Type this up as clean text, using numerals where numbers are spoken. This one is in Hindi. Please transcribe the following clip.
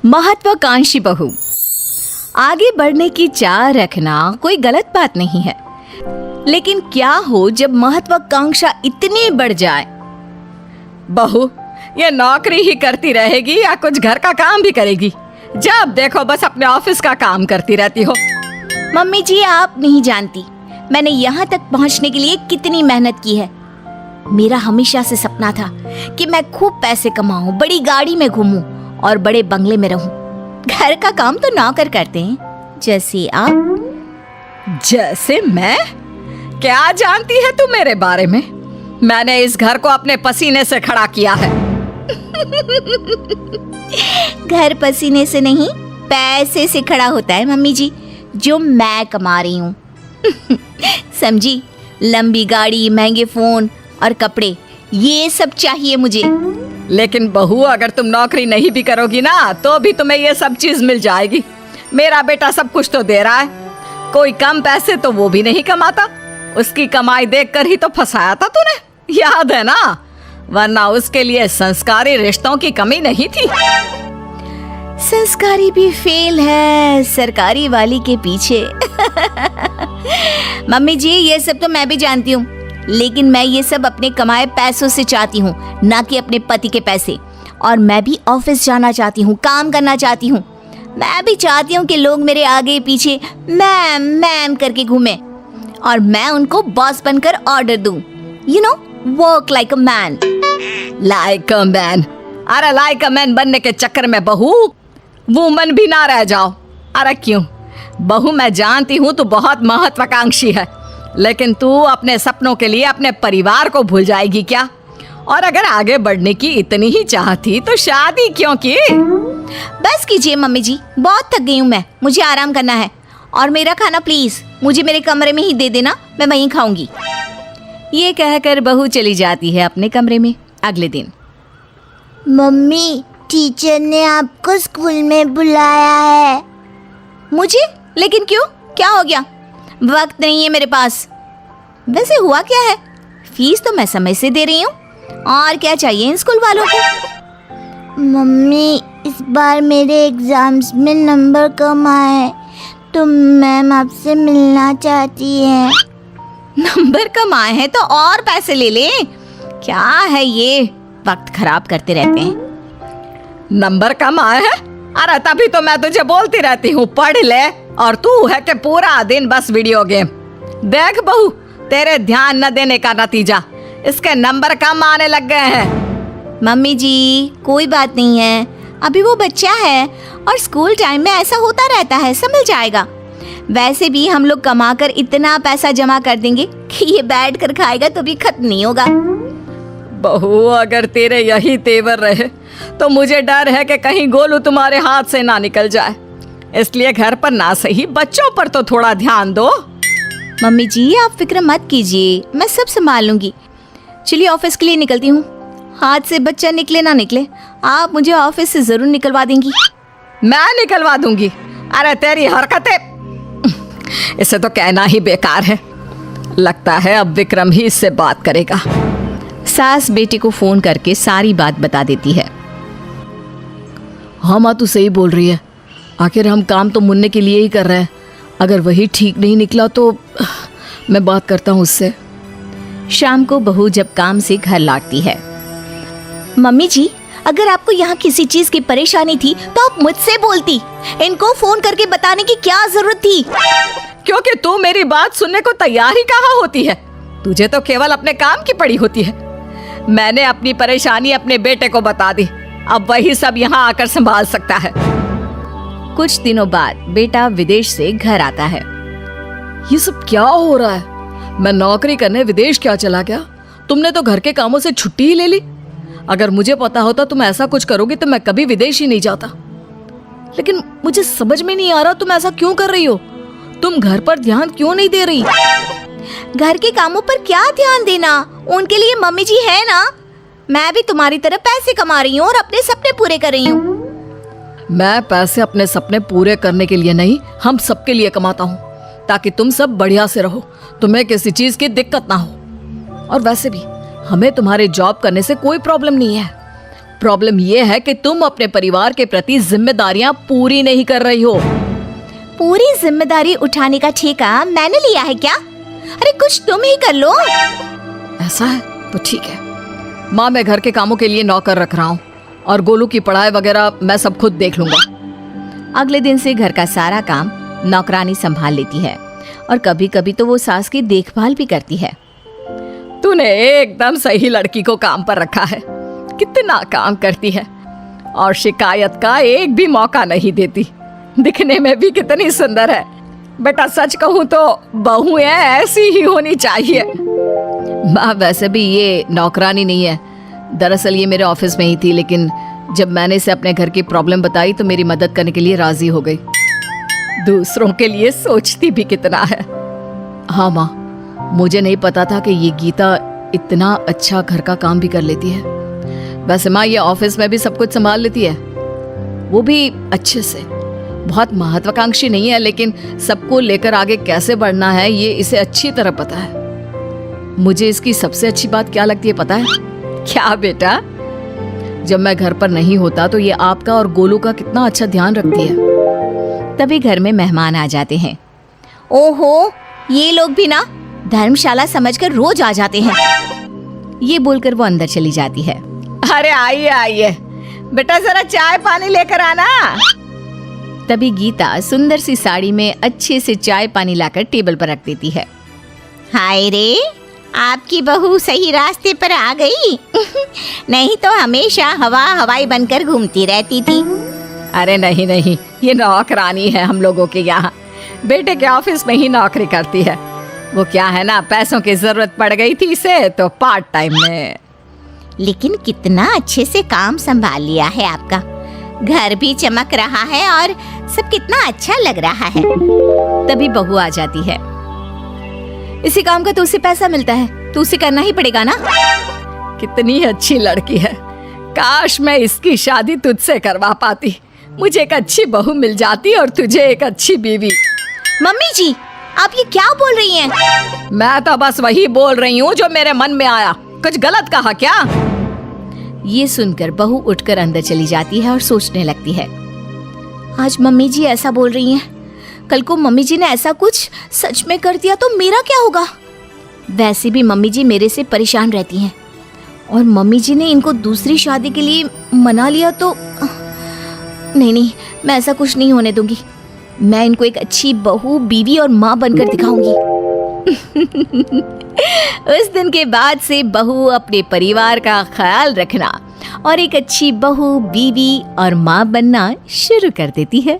महत्वाकांक्षी बहू। आगे बढ़ने की चाह रखना कोई गलत बात नहीं है, लेकिन क्या हो जब महत्वाकांक्षा इतनी बढ़ जाए? बहू, ये नौकरी ही करती रहेगी या कुछ घर का काम भी करेगी? जब देखो बस अपने ऑफिस का काम करती रहती हो। मम्मी जी, आप नहीं जानती मैंने यहाँ तक पहुँचने के लिए कितनी मेहनत की है। मेरा हमेशा से सपना था कि मैं खूब पैसे कमाऊं, बड़ी गाड़ी में घूमूं और बड़े बंगले में रहूं। घर का काम तो नौकर करते हैं, जैसे आप। जैसे मैं? क्या जानती है तू मेरे बारे में? मैंने इस घर को अपने पसीने से खड़ा किया है। घर पसीने से नहीं, पैसे से खड़ा होता है मम्मी जी, जो मैं कमा रही हूँ। समझी? लंबी गाड़ी, महंगे फोन और कपड़े, ये सब चाहिए मुझे। लेकिन बहू, अगर तुम नौकरी नहीं भी करोगी ना तो भी तुम्हें ये सब चीज मिल जाएगी। मेरा बेटा सब कुछ तो दे रहा है, कोई कम पैसे तो वो भी नहीं कमाता। उसकी कमाई देखकर ही तो फंसाया था तूने, याद है ना? वरना उसके लिए संस्कारी रिश्तों की कमी नहीं थी। संस्कारी भी फेल है सरकारी वाली के पीछे। मम्मी जी, ये सब तो मैं भी जानती हूँ, लेकिन मैं ये सब अपने कमाए पैसों से चाहती हूँ, ना कि अपने पति के पैसे। और मैं भी ऑफिस जाना चाहती हूँ, काम करना चाहती हूँ। मैं भी चाहती हूँ कि लोग मेरे आगे पीछे मैम मैम करके घूमे और मैं उनको बॉस बनकर ऑर्डर दूँ। You know, work like a man. Like a man? अरे लाइक अ मैन बनने के चक्कर में बहू वुमन भी ना रह जाओ। अरे क्यों बहू, मैं जानती हूँ तू बहुत महत्वाकांक्षी है, लेकिन तू अपने सपनों के लिए अपने परिवार को भूल जाएगी क्या? और अगर आगे बढ़ने की इतनी ही चाह थी तो शादी क्यों की? बस कीजिए मम्मी जी, बहुत थक गई हूँ मैं, मुझे आराम करना है। और मेरा खाना प्लीज मुझे मेरे कमरे में ही दे देना, मैं वहीं खाऊंगी। ये कहकर बहू चली जाती है अपने कमरे में। अगले दिन, मम्मी, टीचर ने आपको स्कूल में बुलाया है। मुझे? लेकिन क्यों, क्या हो गया? वक्त नहीं है मेरे पास। वैसे हुआ क्या है? फीस तो मैं समय से दे रही हूँ, और क्या चाहिए इन स्कूल वालों को? मम्मी, इस बार मेरे एग्जाम्स में नंबर कम आए तो मैम आपसे मिलना चाहती है। नंबर कम आए हैं तो और पैसे ले लें। क्या है ये, वक्त खराब करते रहते हैं। नंबर कम आए हैं? अरे तभी तो मैं तुझे बोलती रहती हूँ पढ़ ले, और तू है कि पूरा दिन बस वीडियो गेम। देख बहू, तेरे ध्यान न देने का नतीजा इसके नंबर कम आने लग गए हैं। मम्मी जी, कोई बात नहीं है, अभी वो बच्चा है और स्कूल टाइम में ऐसा होता रहता है, संभल जाएगा। वैसे भी हम लोग कमाकर इतना पैसा जमा कर देंगे कि ये बैठ कर खाएगा तो भी खत्म नहीं होगा। बहू, अगर तेरे यही तेवर रहे तो मुझे डर है कि कहीं गोलू तुम्हारे हाथ से ना निकल जाए। इसलिए घर पर ना सही बच्चों पर तो थोड़ा ध्यान दो। मम्मी जी, आप फिक्र मत कीजिए, मैं सब संभाल लूंगी। चलिए ऑफिस के लिए निकलती हूँ। हाथ से बच्चा निकले ना निकले, आप मुझे ऑफिस से जरूर निकलवा देंगी। मैं निकलवा दूंगी? अरे तेरी हरकतें, इसे तो कहना ही बेकार है। लगता है अब विक्रम ही इससे बात करेगा। सास बेटे को फोन करके सारी बात बता देती है। हाँ माँ, तू सही बोल रही है। आखिर हम काम तो मुन्ने के लिए ही कर रहे हैं। अगर वही ठीक नहीं निकला तो मैं बात करता हूँ उससे। शाम को बहू जब काम से घर लौटती है। मम्मी जी, अगर आपको यहाँ किसी चीज की परेशानी थी तो आप मुझसे बोलती, इनको फोन करके बताने की क्या जरूरत थी? क्योंकि तू मेरी बात सुनने को तैयार ही कहाँ होती है। तुझे तो केवल अपने काम की पड़ी होती है। मैंने अपनी परेशानी अपने बेटे को बता दी, अब वही सब यहाँ आकर संभाल सकता है। कुछ दिनों बाद बेटा विदेश से घर आता है। ये सब क्या हो रहा है? मैं नौकरी करने विदेश क्या चला गया? तुमने तो घर के कामों से छुट्टी ही ले ली। अगर मुझे पता होता तुम ऐसा कुछ करोगी तो मैं कभी विदेश ही नहीं जाता। लेकिन मुझे समझ में नहीं आ रहा तुम ऐसा क्यों कर रही हो? तुम घर पर ध्यान क्यों नहीं दे रही? घर के कामों पर क्या ध्यान देना, उनके लिए मम्मी जी है ना। मैं भी तुम्हारी तरह पैसे कमा रही हूँ और अपने सपने पूरे कर रही हूँ। मैं पैसे अपने सपने पूरे करने के लिए नहीं, हम सबके लिए कमाता हूँ, ताकि तुम सब बढ़िया से रहो, तुम्हें किसी चीज की दिक्कत ना हो। और वैसे भी हमें तुम्हारे जॉब करने से कोई प्रॉब्लम नहीं है। प्रॉब्लम ये है कि तुम अपने परिवार के प्रति जिम्मेदारियां पूरी नहीं कर रही हो। पूरी जिम्मेदारी उठाने का ठेका मैंने लिया है क्या? अरे कुछ तुम ही कर लो। ऐसा है तो ठीक है माँ, मैं घर के कामों के लिए नौकर रख रहा हूँ और गोलू की पढ़ाई वगैरह मैं सब खुद देख लूंगा। अगले दिन से घर का सारा काम नौकरानी संभाल लेती है और कभी कभी तो वो सास की देखभाल भी करती है। तूने एकदम सही लड़की को काम पर रखा है। कितना काम करती है और शिकायत का एक भी मौका नहीं देती। दिखने में भी कितनी सुंदर है। बेटा सच कहूँ तो बहुएं ऐसी ही होनी चाहिए। माँ वैसे भी ये नौकरानी नहीं है, दरअसल ये मेरे ऑफिस में ही थी, लेकिन जब मैंने इसे अपने घर की प्रॉब्लम बताई तो मेरी मदद करने के लिए राजी हो गई। दूसरों के लिए सोचती भी कितना है। हाँ माँ, मुझे नहीं पता था कि ये गीता इतना अच्छा घर का काम भी कर लेती है। वैसे माँ ये ऑफिस में भी सब कुछ संभाल लेती है, वो भी अच्छे से। बहुत महत्वाकांक्षी नहीं है, लेकिन सबको लेकर आगे कैसे बढ़ना है ये इसे अच्छी तरह पता है। मुझे इसकी सबसे अच्छी बात क्या लगती है पता है? क्या बेटा? जब मैं घर पर नहीं होता तो ये आपका और गोलू का कितना अच्छा ध्यान रखती है। तभी घर में मेहमान आ जाते हैं। ओहो, ये लोग भी ना धर्मशाला समझकर रोज आ जाते हैं। ये बोलकर वो अंदर चली जाती है। अरे आइए आइए बेटा, जरा चाय पानी लेकर आना। तभी गीता सुंदर सी साड़ी में अच्छे से चाय पानी लाकर टेबल पर रख देती है। हाय रे, आपकी बहू सही रास्ते पर आ गई। नहीं तो हमेशा हवाई बनकर घूमती रहती थी। अरे नहीं नहीं, ये नौकरानी है हम लोगों के यहाँ। बेटे के ऑफिस में ही नौकरी करती है। वो क्या है ना, पैसों की जरूरत पड़ गई थी इसे तो पार्ट टाइम में। लेकिन कितना अच्छे से काम संभाल लिया है आपका। घर भी चमक रहा है और सब कितना अच्छा लग रहा है। तभी बहू आ जाती है। इसी काम का तो उसे पैसा मिलता है, तो उसे करना ही पड़ेगा ना। कितनी अच्छी लड़की है। काश मैं इसकी शादी तुझसे करवा पाती। मुझे एक अच्छी बहू मिल जाती और तुझे एक अच्छी बीवी। मम्मी जी, आप ये क्या बोल रही हैं? मैं तो बस वही बोल रही हूँ जो मेरे मन में आया। कुछ गलत कहा क्या? ये सुनकर बहू उठकर अंदर चली जाती है और सोचने लगती है। आज मम्मी जी ऐसा बोल रही हैं, कल को मम्मी जी ने ऐसा कुछ सच में कर दिया तो मेरा क्या होगा? वैसे भी मम्मी जी मेरे से परेशान रहती हैं और मम्मी जी ने इनको दूसरी शादी के लिए मना लिया तो नहीं, मैं ऐसा कुछ नहीं होने दूंगी। मैं इनको एक अच्छी बहू, बीवी और माँ बनकर दिखाऊंगी। उस दिन के बाद से बहू अपने परिवार का ख्याल रखना और एक अच्छी बहू, बीवी और माँ बनना शुरू कर देती है।